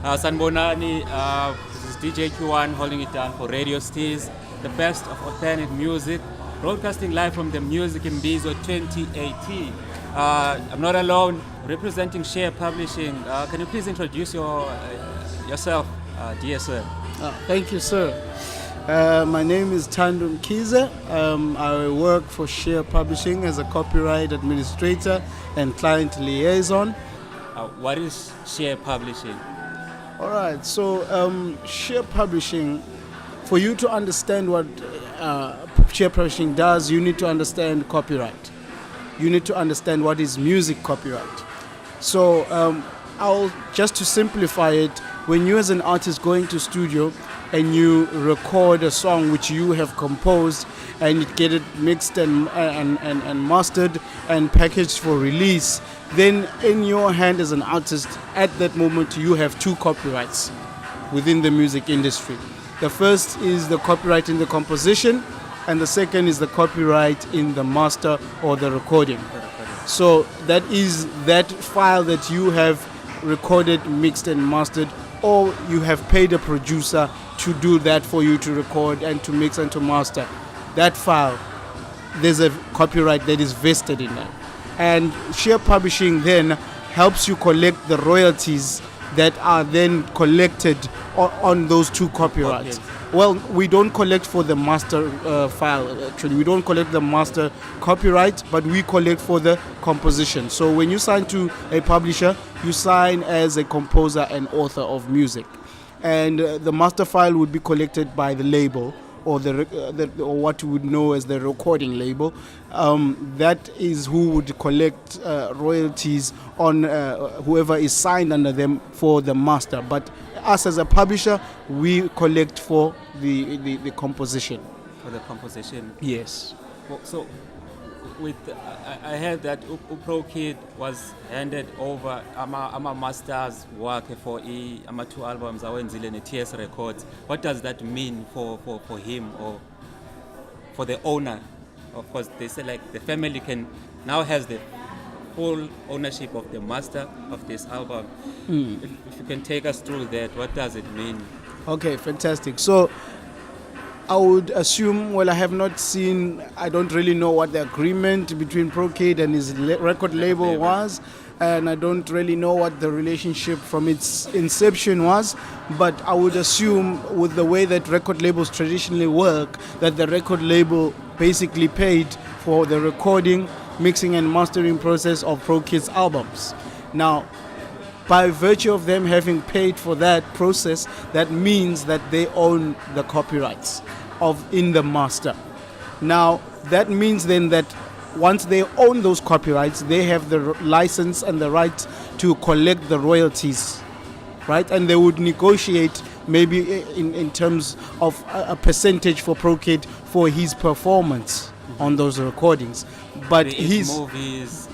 Sanbonani, this is DJ Q1 holding it down for Radio Steez, the best of alternate music, broadcasting live from the Music in Bizo 2018. I'm not alone, representing Share Publishing. Can you please introduce yourself, dear sir? Thank you, sir. My name is Thando Mkhize. I work for Share Publishing as a copyright administrator and client liaison. What is Share Publishing? All right, so Share Publishing, for you to understand what Share Publishing does, you need to understand copyright. You need to understand what is music copyright. So just to simplify it, when you as an artist go into studio and you record a song which you have composed and you get it mixed and mastered and packaged for release, then in your hand as an artist, at that moment you have two copyrights within the music industry. The first is the copyright in the composition, and the second is the copyright in the master or the recording. So that is that file that you have recorded, mixed and mastered, or you have paid a producer to do that for you, to record and to mix and to master. That file, there's a copyright that is vested in that. And Share Publishing then helps you collect the royalties that are then collected on those two copyrights. Okay. Well, we don't collect for the master file, actually. We don't collect the master copyright, but we collect for the composition. So when you sign to a publisher, you sign as a composer and author of music. And the master file would be collected by the label, or or what you would know as the recording label. That is who would collect royalties on whoever is signed under them for the master. But us as a publisher, we collect for the composition. For the composition? Yes. Well, so I heard that Upro Kid was handed over ama masters work for ama two albums awenzile ne TS Records. What does that mean for him or for the owner? Of course, they say like the family now has the full ownership of the master of this album. If you can take us through that, what does it mean? Okay, fantastic. So I would assume, well, I have not seen, I don't really know what the agreement between ProKid and his record label was, and I don't really know what the relationship from its inception was, but I would assume with the way that record labels traditionally work, that the record label basically paid for the recording, mixing and mastering process of ProKid's albums. Now, by virtue of them having paid for that process, that means that they own the copyrights in the master. Now, that means then that once they own those copyrights, they have the license and the right to collect the royalties, right? And they would negotiate maybe in terms of a percentage for ProKid for his performance on those recordings. But his movies.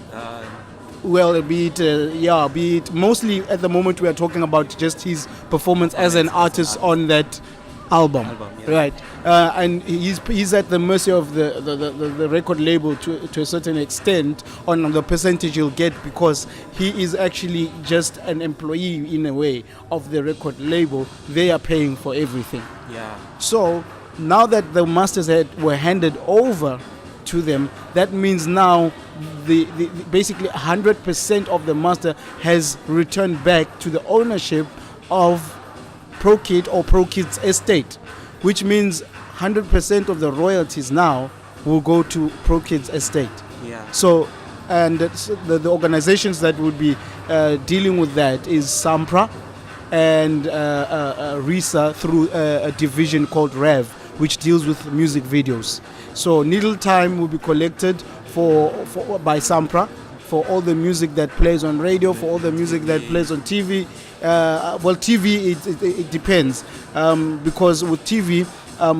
Well, be it mostly at the moment we are talking about just his performance as an artist on that album, yeah. Right? And he's at the mercy of the record label to a certain extent on the percentage he'll get, because he is actually just an employee in a way of the record label. They are paying for everything. Yeah. So now that the masters were handed over to them, that means now the basically 100% of the master has returned back to the ownership of ProKid or ProKid's estate, which means 100% of the royalties now will go to ProKid's estate. Yeah. So, and the organizations that would be dealing with that is SAMPRA and RISA through a division called REV, which deals with music videos. So needle time will be collected by SAMPRA for all the music that plays on radio, for all the music that plays on TV. Well, TV, it depends, because with TV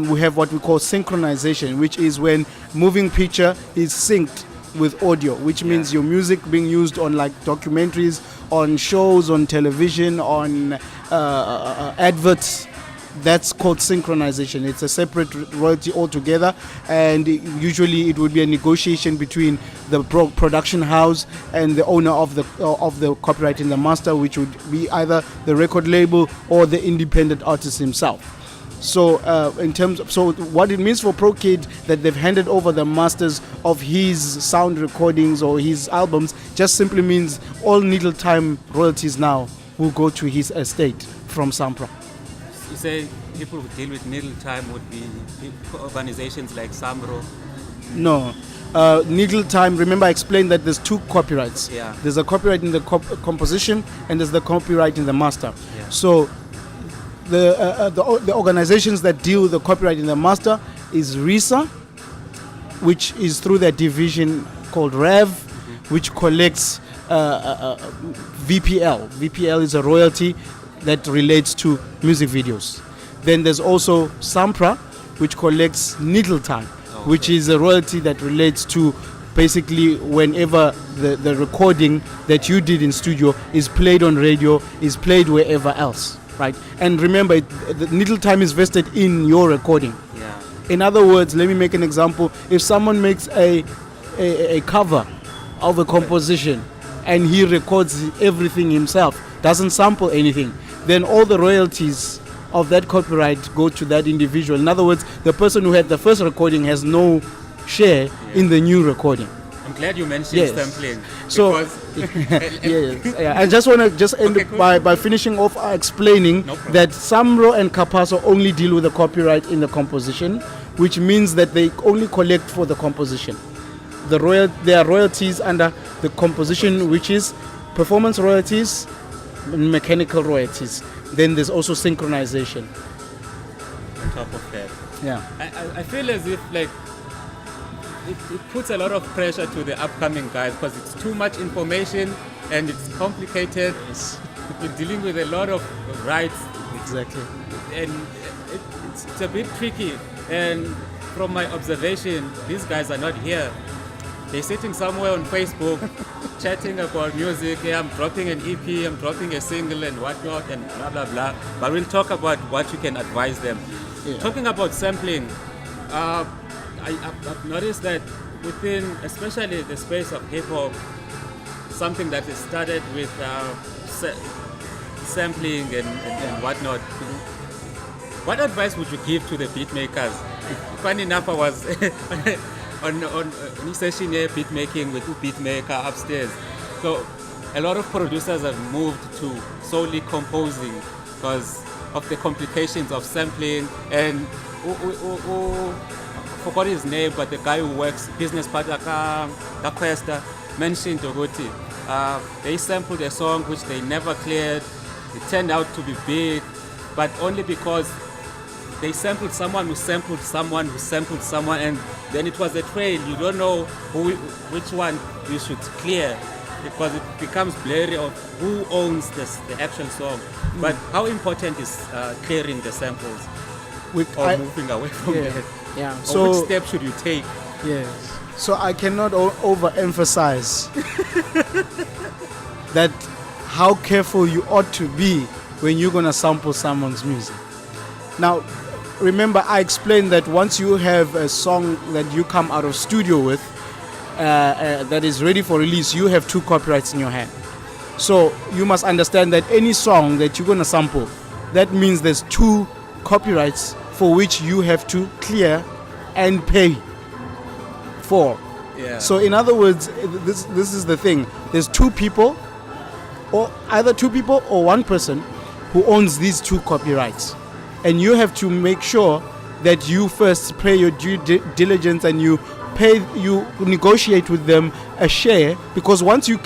we have what we call synchronization, which is when moving picture is synced with audio, which means your music being used on like documentaries, on shows, on television, on adverts, that's called synchronization. It's a separate royalty altogether, and usually it would be a negotiation between the production house and the owner of the copyright in the master, which would be either the record label or the independent artist himself. So what it means for ProKid that they've handed over the masters of his sound recordings or his albums just simply means all Needle Time royalties now will go to his estate from Sampra. You say people who deal with Needle Time would be organizations like Samro? No. Needle Time, remember I explained that there's two copyrights. Yeah. There's a copyright in the composition and there's the copyright in the master. Yeah. So the organizations that deal with the copyright in the master is RISA, which is through their division called REV, which collects VPL. VPL is a royalty that relates to music videos. Then there's also Sampra, which collects Needle Time, which is a royalty that relates to basically whenever the recording that you did in studio is played on radio, is played wherever else, right? And remember, the Needle Time is vested in your recording. Yeah. In other words, let me make an example. If someone makes a cover of a composition and he records everything himself, doesn't sample anything, then all the royalties of that copyright go to that individual. In other words, the person who had the first recording has no share in the new recording. I'm glad you mentioned sampling. So, I just want to end by finishing off explaining that Samro and Capasso only deal with the copyright in the composition, which means that they only collect for the composition. There are royalties under the composition, which is performance royalties and mechanical royalties. Then there's also synchronization. On top of that. Yeah. I feel as if like it puts a lot of pressure to the upcoming guys because it's too much information and it's complicated. Yes. You're dealing with a lot of rights. Exactly. And it's a bit tricky. And from my observation, these guys are not here. They're sitting somewhere on Facebook chatting about music. Yeah, I'm dropping an EP, I'm dropping a single and whatnot and blah, blah, blah. But we'll talk about what you can advise them. Yeah. Talking about sampling, I've noticed that within, especially the space of hip-hop, something that is started with sampling and whatnot. What advice would you give to the beat makers? Funny enough, I was on a session here, beat making with a beat maker upstairs. So a lot of producers have moved to solely composing because of the complications of sampling. And I forgot his name, but the guy who works business partner Questa mentioned Dogoti. They sampled a song which they never cleared. It turned out to be big, but only because they sampled someone who sampled someone who sampled someone, and then it was a trail. You don't know which one you should clear because it becomes blurry of who owns the actual song. But how important is clearing the samples or moving away from it? Yeah. So which step should you take? Yes. So I cannot overemphasize that how careful you ought to be when you're gonna sample someone's music. Now, remember I explained that once you have a song that you come out of studio with that is ready for release, you have two copyrights in your hand. So you must understand that any song that you're gonna sample, that means there's two copyrights for which you have to clear and pay for. Yeah. So in other words, this is the thing. There's two people, or either two people or one person who owns these two copyrights. And you have to make sure that you first pay your due diligence and you negotiate with them a share, because once you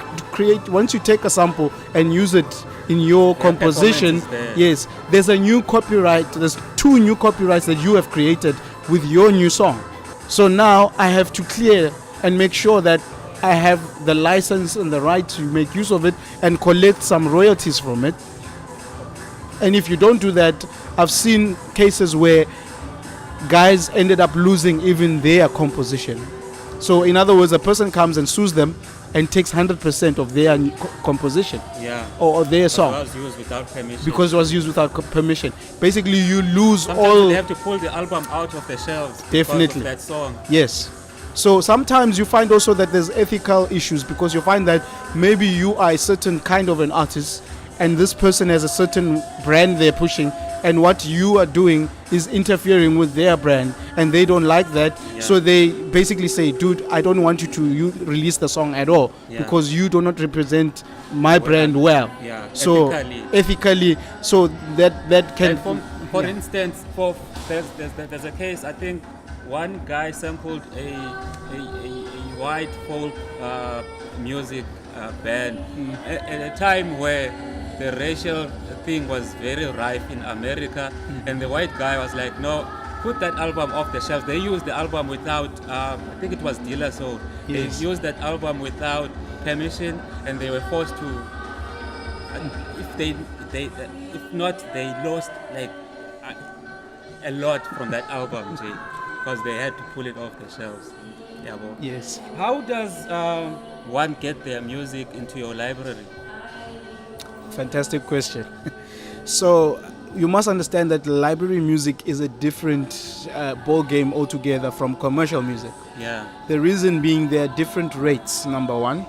take a sample and use it in your composition, yes, there's a new copyright. There's two new copyrights that you have created with your new song. So now I have to clear and make sure that I have the license and the right to make use of it and collect some royalties from it. And if you don't do that, I've seen cases where guys ended up losing even their composition. So in other words, a person comes and sues them and takes 100% of their composition Yeah. or their song. It was used without permission. Because it was used without permission. Basically, you lose Sometimes all. they have to pull the album out of the shelves Definitely. because of that song. Yes. So sometimes you find also that there's ethical issues because you find that maybe you are a certain kind of an artist and this person has a certain brand they're pushing, and what you are doing is interfering with their brand and they don't like that. Yeah. So they basically say, dude, I don't want you to release the song at all because you do not represent my brand well. Yeah. So ethically, so that can... And for instance, there's a case, I think one guy sampled a white folk music band at a time where the racial thing was very rife in America, and the white guy was like, no, put that album off the shelves. They used the album without, I think it was Dilla Soul. Yes. They used that album without permission, and they were forced to, if not, they lost like a lot from that album, Jay, because they had to pull it off the shelves. Yeah, bro. Yes. How does one get their music into your library? Fantastic question. So you must understand that library music is a different ball game altogether from commercial music. Yeah. The reason being there are different rates, number one,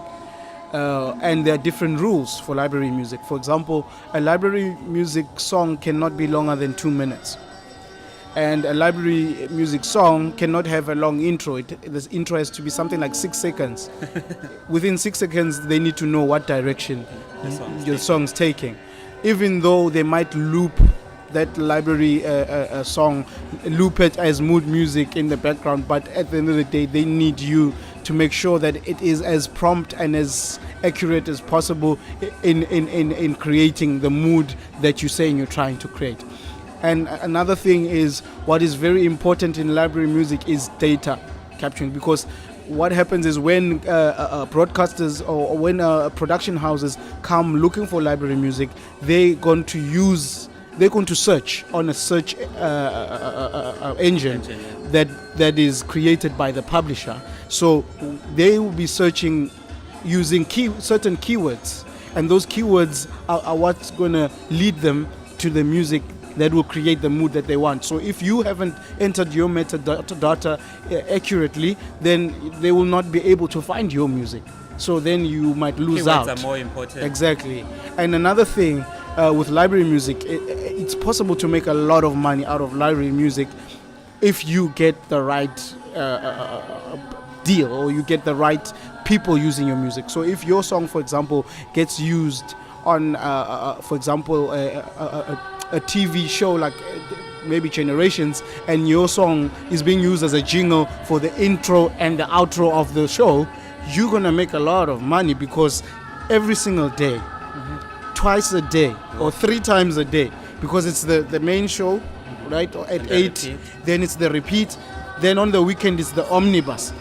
and there are different rules for library music. For example, a library music song cannot be longer than 2 minutes. And a library music song cannot have a long intro. This intro has to be something like 6 seconds. Within 6 seconds, they need to know what direction your song's taking. Even though they might loop that library song, loop it as mood music in the background, but at the end of the day, they need you to make sure that it is as prompt and as accurate as possible in creating the mood that you're saying you're trying to create. And another thing is, what is very important in library music is data capturing, because what happens is when broadcasters or when production houses come looking for library music, they're going to search on a search engine that is created by the publisher. So they will be searching using certain keywords, and those keywords are what's going to lead them to the music that will create the mood that they want. So if you haven't entered your metadata accurately, then they will not be able to find your music. So then you might lose out. Keywords are more important. Exactly. And another thing with library music, it's possible to make a lot of money out of library music if you get the right deal, or you get the right people using your music. So if your song, for example, gets used on, for example, a TV show like maybe Generations, and your song is being used as a jingle for the intro and the outro of the show, you're gonna make a lot of money, because every single day, twice a day or 3 times a day, because it's the main show, right, at 8, then it's the repeat, then on the weekend it's the omnibus.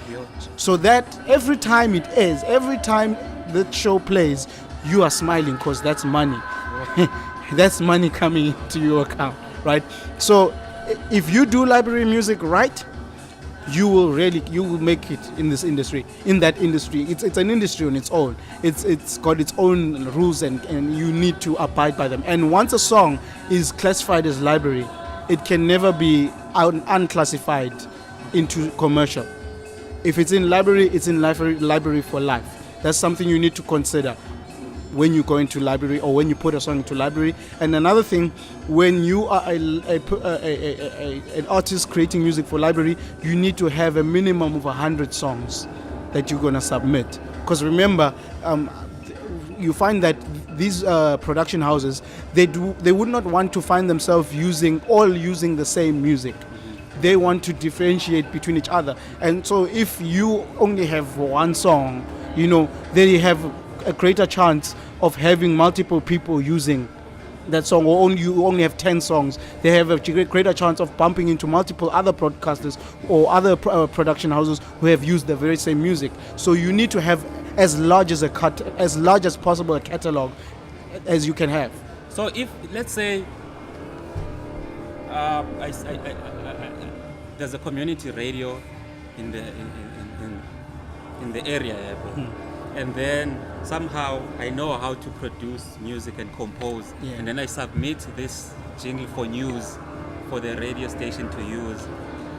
So that every time every time that show plays, you are smiling, because that's money. That's money coming into your account, right? So if you do library music right, you will make it in this industry, in that industry. It's an industry on its own. It's got its own rules, and you need to abide by them. And once a song is classified as library, it can never be unclassified into commercial. If it's in library, it's in library for life. That's something you need to consider when you go into library, or when you put a song into library. And another thing, when you are an artist creating music for library, you need to have a minimum of 100 songs that you're going to submit. Because remember, you find that these production houses, they would not want to find themselves using the same music. They want to differentiate between each other. And so if you only have one song, they have a greater chance of having multiple people using that song, or you only have 10 songs. They have a greater chance of bumping into multiple other broadcasters or other production houses who have used the very same music. So you need to have as large as possible a catalog as you can have. So if, let's say, there's a community radio in the area, and then somehow I know how to produce music and compose, Yeah. and then I submit this jingle for news for the radio station to use.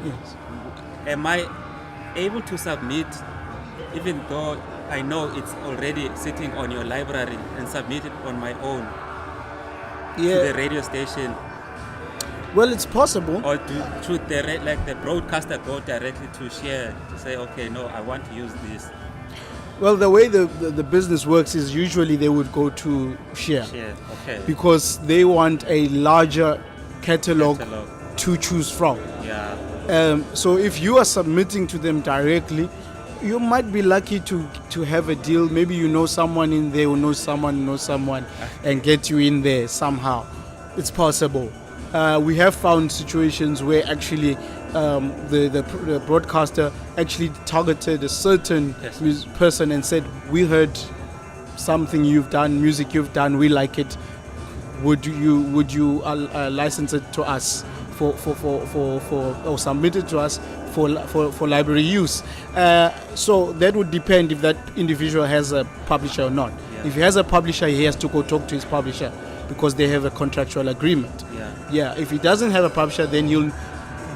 Yes. Am I able to submit, even though I know it's already sitting on your library, and submit it on my own to the radio station? Well, it's possible. Or should the broadcaster go directly to Share to say, okay, no, I want to use this? Well, the way the business works is usually they would go to Share. Share, okay. Because they want a larger catalog to choose from. Yeah. So if you are submitting to them directly, you might be lucky to have a deal. Maybe you know someone in there who knows someone, and get you in there somehow. It's possible. We have found situations where actually the broadcaster actually targeted a certain person and said, we heard something you've done, music you've done, we like it. Would you license it to us for or submit it to us for library use? So that would depend if that individual has a publisher or not. Yeah. If he has a publisher, he has to go talk to his publisher because they have a contractual agreement. Yeah. If he doesn't have a publisher, then you'll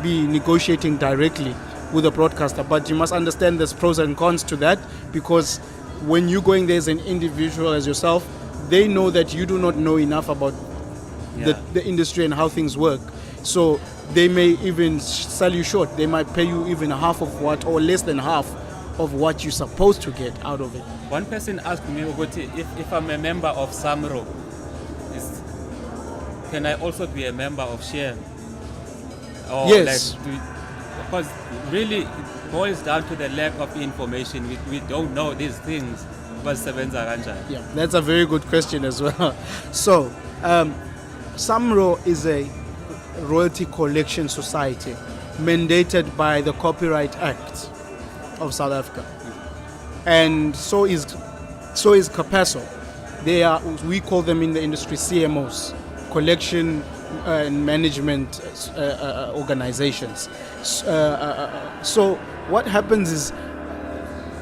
be negotiating directly with the broadcaster. But you must understand there's pros and cons to that, because when you're going there as an individual as yourself, they know that you do not know enough about the industry and how things work. So they may even sell you short. They might pay you even half of what, or less than half of what you're supposed to get out of it. One person asked me, if I'm a member of Samro, can I also be a member of Share? Or yes. Because really it boils down to the lack of information. We don't know these things. Yeah, that's a very good question as well. So, Samro is a royalty collection society mandated by the Copyright Act of South Africa, and so is Capasso. We call them in the industry CMOs, collection and management organizations. So what happens is,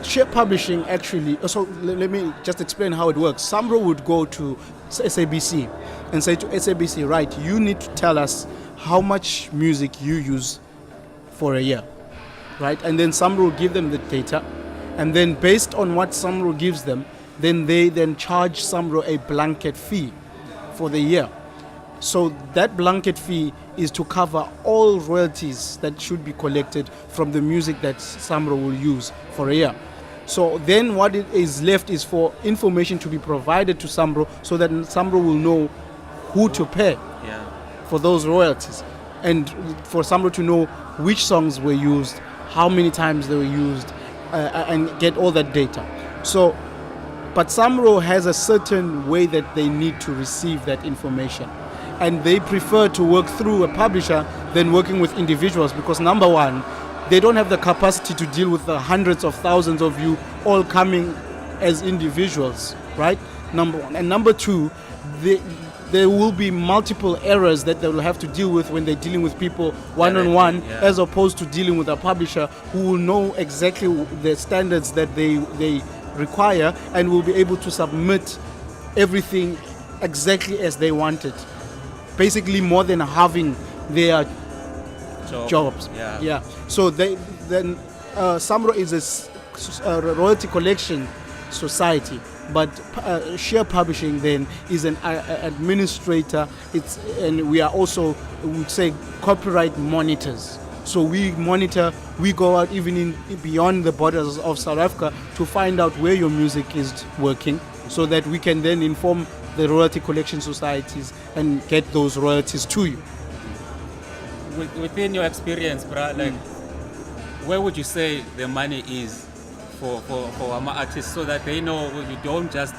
Share Publishing actually, so let me just explain how it works. Samro would go to SABC and say to SABC, right, you need to tell us how much music you use for a year, right? And then Samro will give them the data, and then based on what Samro gives them, then they then charge Samro a blanket fee for the year. So that blanket fee is to cover all royalties that should be collected from the music that Samro will use for a year. So then what it is left is for information to be provided to Samro so that Samro will know who to pay for those royalties, and for Samro to know which songs were used, how many times they were used, and get all that data. So, but Samro has a certain way that they need to receive that information, and they prefer to work through a publisher than working with individuals, because number one, they don't have the capacity to deal with the hundreds of thousands of you all coming as individuals, right? Number one. And number two, there will be multiple errors that they will have to deal with when they're dealing with people one-on-one, as opposed to dealing with a publisher who will know exactly the standards that they require and will be able to submit everything exactly as they want it. Basically more than having their jobs. Yeah. So then Samro is a royalty collection society, but Share Publishing then is an administrator. And we are also, we would say, copyright monitors. So we monitor, we go out even beyond the borders of South Africa to find out where your music is working, so that we can then inform the royalty collection societies and get those royalties to you. Within your experience, where would you say the money is for artists, so that they know, you don't just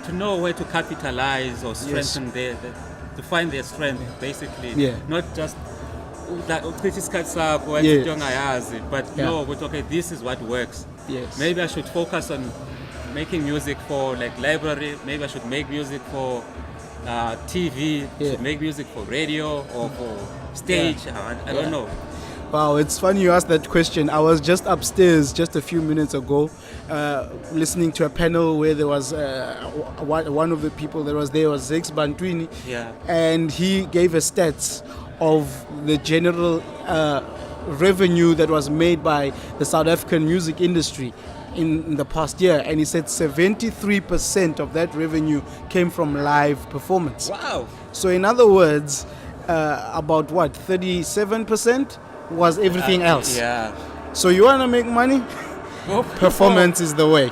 to know where to capitalize or strengthen to find their strength, basically, not just but no, okay, this is what works. Maybe I should focus on making music for library, maybe I should make music for TV, should make music for radio or for stage. I don't know. Wow, it's funny you asked that question. I was just upstairs just a few minutes ago, listening to a panel where there was one of the people that was there was Zex Bantwini, and he gave a stats of the general revenue that was made by the South African music industry in the past year, and he said 73% of that revenue came from live performance. Wow! So in other words, about 37% was everything else. Yeah. So you want to make money? Performance is the way.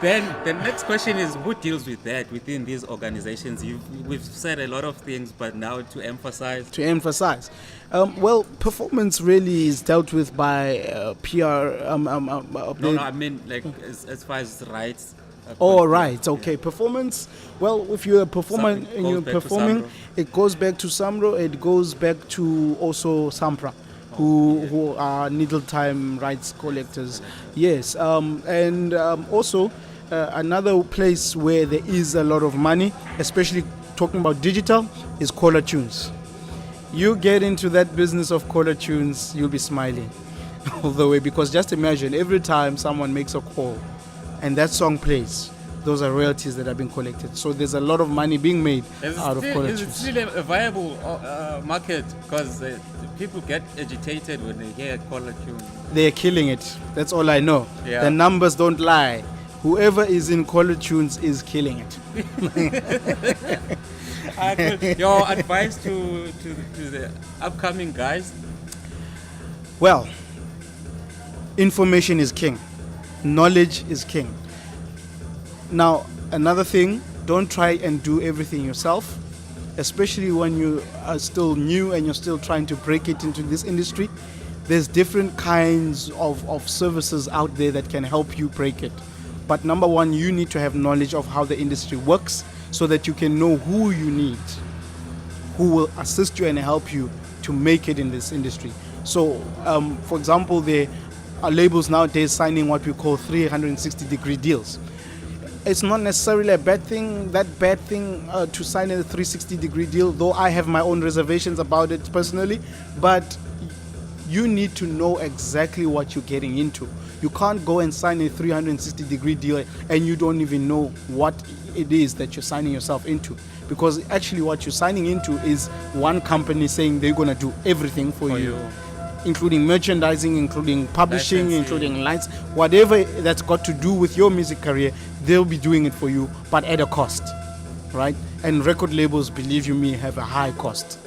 Then the next question is, who deals with that within these organizations? We've said a lot of things, but now to emphasize. Well, performance really is dealt with by PR. No, I mean like as far as rights. Right. Okay. Performance. Well, if you're a performer and you're performing, it goes back to Samro. It goes back to also Sampra, who are needle time rights collectors. Yes. Also another place where there is a lot of money, especially talking about digital, is caller tunes. You get into that business of caller tunes, you'll be smiling all the way, because just imagine every time someone makes a call and that song plays, those are royalties that are being collected. So there's a lot of money being made out of caller tunes. Is it still a viable market? Because people get agitated when they hear caller tunes. They're killing it. That's all I know. Yeah. The numbers don't lie. Whoever is in caller tunes is killing it. Your advice to the upcoming guys? Well, information is king. Knowledge is king. Now, another thing, don't try and do everything yourself, especially when you are still new and you're still trying to break it into this industry. There's different kinds of services out there that can help you break it. But number one, you need to have knowledge of how the industry works so that you can know who you need, who will assist you and help you to make it in this industry. So, for example, there are labels nowadays signing what we call 360-degree deals. It's not necessarily a bad thing, to sign a 360-degree deal, though I have my own reservations about it personally, but you need to know exactly what you're getting into. You can't go and sign a 360-degree deal and you don't even know what it is that you're signing yourself into. Because actually what you're signing into is one company saying they're going to do everything for you, including merchandising, including publishing, licensing, including lights, whatever that's got to do with your music career, they'll be doing it for you, but at a cost, right? And record labels, believe you me, have a high cost.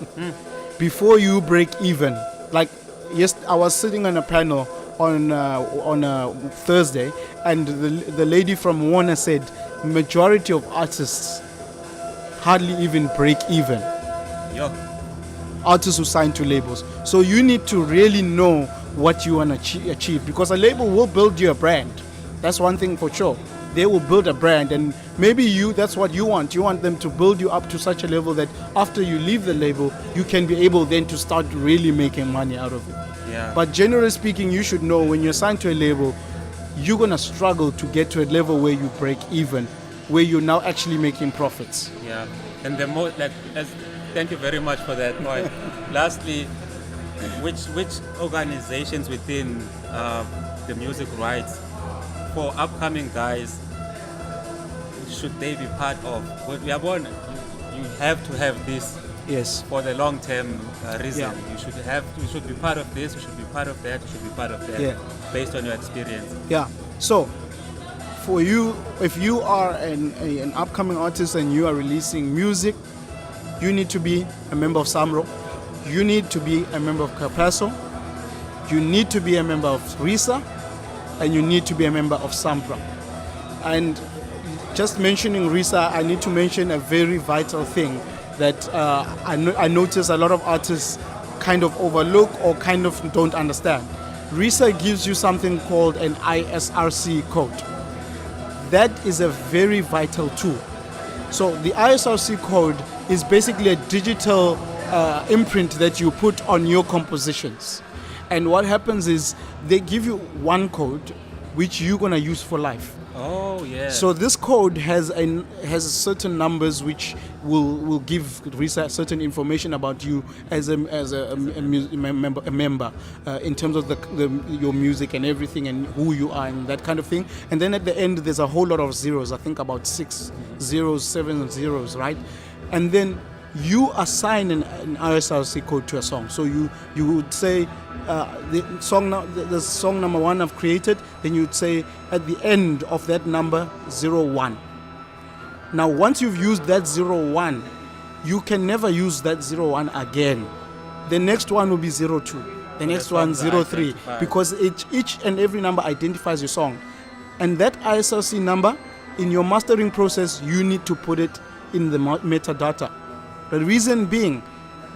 Before you break even, like yes, I was sitting on a panel on a Thursday, and the lady from Warner said majority of artists hardly even break even. Artists who sign to labels. So you need to really know what you want to achieve, because a label will build you a brand. That's one thing for sure. They will build a brand, and maybe that's what you want. You want them to build you up to such a level that after you leave the label, you can be able then to start really making money out of it. Yeah. But generally speaking, you should know when you're signed to a label, you're going to struggle to get to a level where you break even, where you're now actually making profits. Yeah. And thank you very much for that point. Lastly, which organizations within the music rights for upcoming guys should they be part of? Well, you have to have this. Yes. For the long-term reason, you should be part of this. You should be part of that. You should be part of that. Yeah. Based on your experience. Yeah. So, for you, if you are an upcoming artist and you are releasing music, you need to be a member of Samro. You need to be a member of Capasso. You need to be a member of RISA, and you need to be a member of Sampra. And just mentioning RISA, I need to mention a very vital thing that I notice a lot of artists kind of overlook or kind of don't understand. RISA gives you something called an ISRC code. That is a very vital tool. So the ISRC code is basically a digital imprint that you put on your compositions. And what happens is they give you one code which you're going to use for life. Oh, yeah. So this code has certain numbers which will give certain information about you as a member in terms of your music and everything and who you are and that kind of thing. And then at the end there's a whole lot of zeros. I think about 6 zeros, 7 zeros, right? And then you assign an ISRC code to a song. So you would say the song number 1 I've created, then you'd say at the end of that number 01. Now once you've used that 01, you can never use that 01 again. The next one will be 02. The next one 03, because each and every number identifies your song. And that ISRC number, in your mastering process, you need to put it in the metadata. The reason being,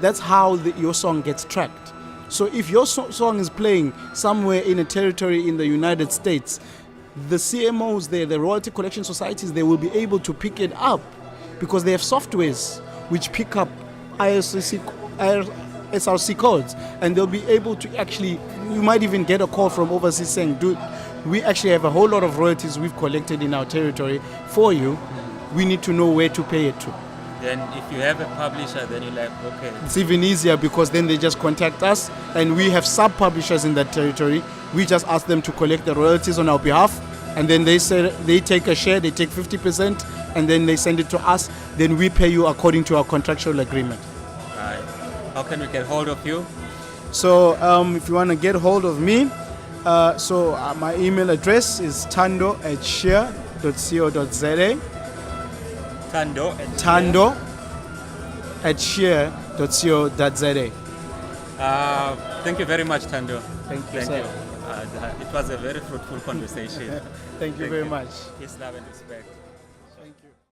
that's how your song gets tracked. So if your song is playing somewhere in a territory in the United States, the CMOs there, the royalty collection societies, they will be able to pick it up because they have softwares which pick up ISRC codes, and they'll be able to actually, you might even get a call from overseas saying, dude, we actually have a whole lot of royalties we've collected in our territory for you. We need to know where to pay it to. Then if you have a publisher, then you're like, okay. It's even easier because then they just contact us, and we have sub-publishers in that territory. We just ask them to collect the royalties on our behalf, and then they say they take a share, they take 50%, and then they send it to us. Then we pay you according to our contractual agreement. Right. How can we get hold of you? So if you want to get hold of me, my email address is thando@sheer.co.za. Thando@sheer.co.za. Thank you very much, Thando. Thank you, sir. It was a very fruitful conversation. Thank you very much. Peace, love, and respect.